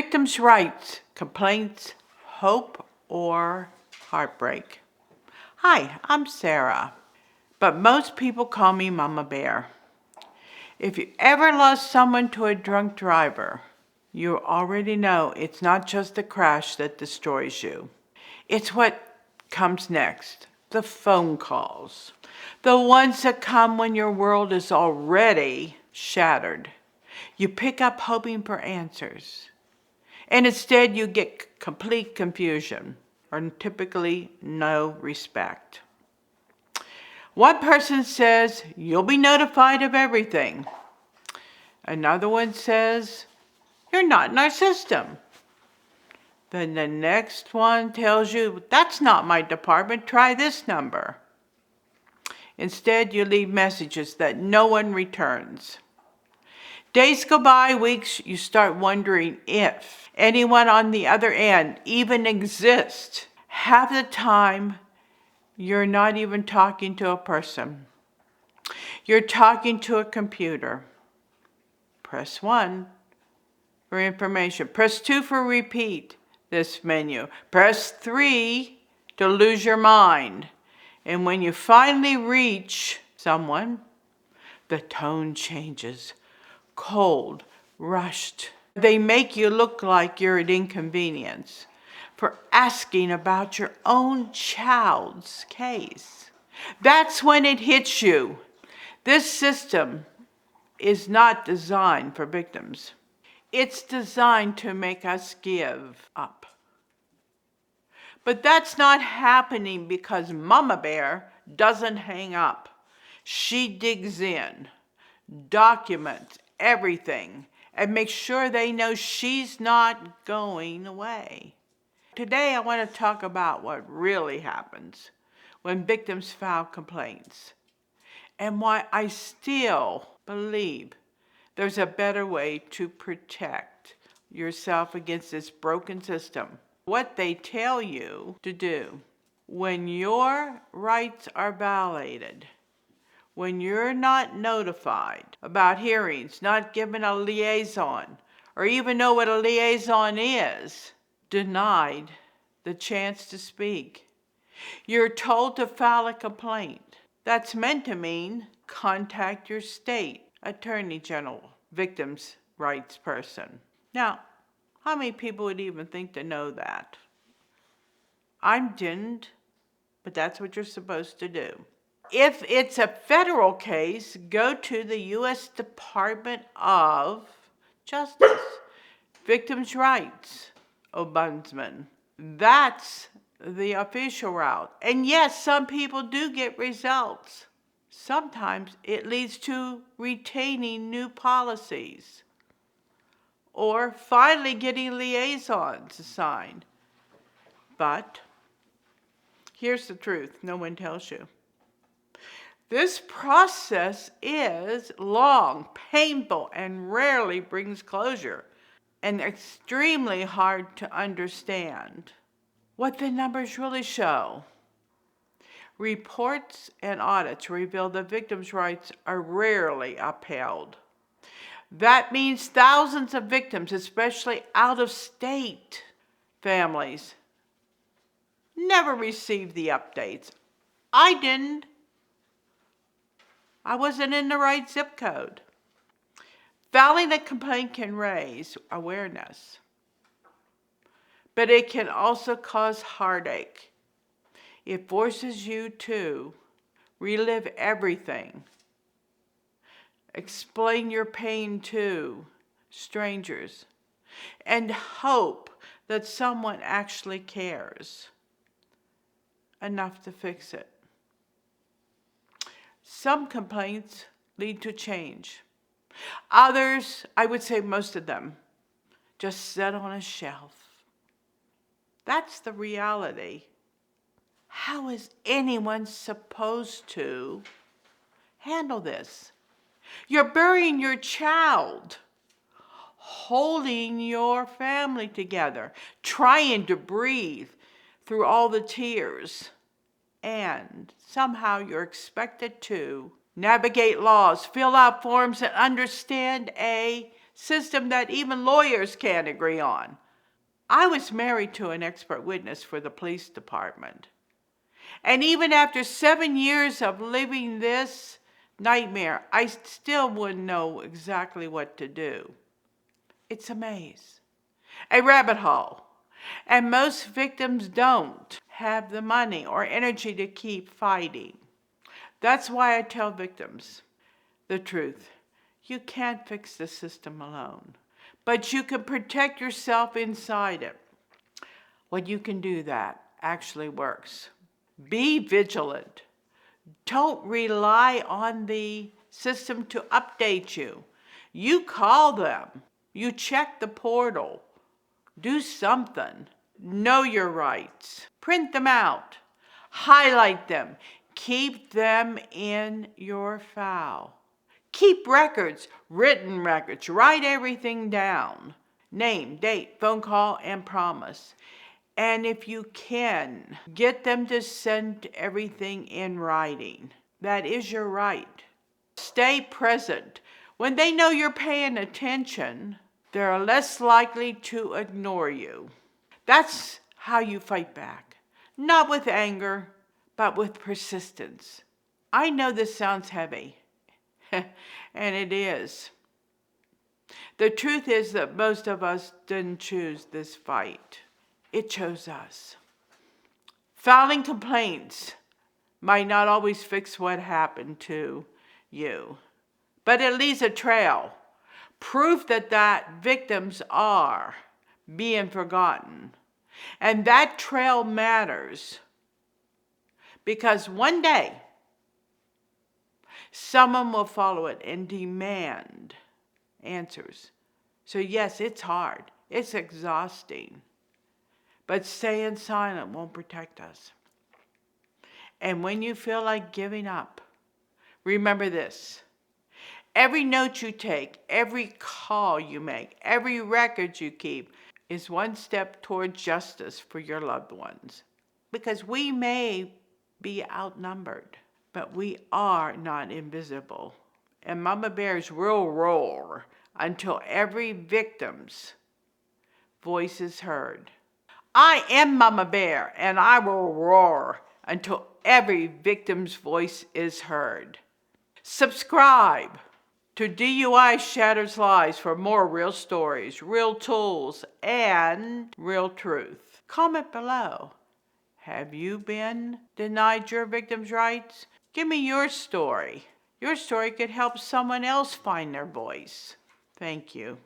Victims' rights, complaints, hope, or heartbreak. Hi, I'm Sarah, but most people call me Mama Bear. If you ever lost someone to a drunk driver, you already know it's not just the crash that destroys you. It's what comes next, the phone calls, the ones that come when your world is already shattered. You pick up hoping for answers, and instead you get complete confusion or typically no respect. One person says, "You'll be notified of everything." Another one says, "You're not in our system." Then the next one tells you, "That's not my department, try this number." Instead, you leave messages that no one returns. Days go by, weeks, you start wondering if anyone on the other end even exists. Half the time, you're not even talking to a person. You're talking to a computer. Press 1 for information. Press 2 for repeat this menu. Press 3 to lose your mind. And when you finally reach someone, the tone changes. Cold, rushed. They make you look like you're an inconvenience for asking about your own child's case. That's when it hits you. This system is not designed for victims. It's designed to make us give up. But that's not happening because Mama Bear doesn't hang up. She digs in, documents everything, and makes sure they know she's not going away. Today I want to talk about what really happens when victims file complaints and why I still believe there's a better way to protect yourself against this broken system. What they tell you to do when your rights are violated, when you're not notified about hearings, not given a liaison, or even know what a liaison is, denied the chance to speak. You're told to file a complaint. That's meant to mean contact your state attorney general, victims' rights person. Now, how many people would even think to know that? I didn't, but that's what you're supposed to do. If it's a federal case, go to the U.S. Department of Justice, Victims' Rights Ombudsman. That's the official route. And yes, some people do get results. Sometimes it leads to retaining new policies or finally getting liaisons assigned. But here's the truth, no one tells you. This process is long, painful, and rarely brings closure, and extremely hard to understand. What the numbers really show. Reports and audits reveal that victims' rights are rarely upheld. That means thousands of victims, especially out-of-state families, never received the updates. I didn't. I wasn't in the right zip code. Filing a complaint can raise awareness, but it can also cause heartache. It forces you to relive everything, explain your pain to strangers, and hope that someone actually cares enough to fix it. Some complaints lead to change. Others, I would say most of them, just sit on a shelf. That's the reality. How is anyone supposed to handle this? You're burying your child, holding your family together, trying to breathe through all the tears. And somehow you're expected to navigate laws, fill out forms, and understand a system that even lawyers can't agree on. I was married to an expert witness for the police department. And even after 7 years of living this nightmare, I still wouldn't know exactly what to do. It's a maze, a rabbit hole. And most victims don't have the money or energy to keep fighting. That's why I tell victims the truth. You can't fix the system alone, but you can protect yourself inside it. When you can do that actually works. Be vigilant. Don't rely on the system to update you. You call them. You check the portal. Do something. Know your rights. Print them out. Highlight them. Keep them in your file. Keep records, written records. Write everything down. Name, date, phone call, and promise. And if you can, get them to send everything in writing. That is your right. Stay present. When they know you're paying attention, they're less likely to ignore you. That's how you fight back. Not with anger, but with persistence. I know this sounds heavy, and it is. The truth is that most of us didn't choose this fight. It chose us. Filing complaints might not always fix what happened to you, but it leaves a trail. Proof that victims are being forgotten. And that trail matters because one day someone will follow it and demand answers. So yes, it's hard. It's exhausting. But staying silent won't protect us. And when you feel like giving up, remember this. Every note you take, every call you make, every record you keep is one step toward justice for your loved ones. Because we may be outnumbered, but we are not invisible. And Mama Bears will roar until every victim's voice is heard. I am Mama Bear, and I will roar until every victim's voice is heard. Subscribe to DUI Shatters Lies for more real stories, real tools, and real truth. Comment below. Have you been denied your victim's rights? Give me your story. Your story could help someone else find their voice. Thank you.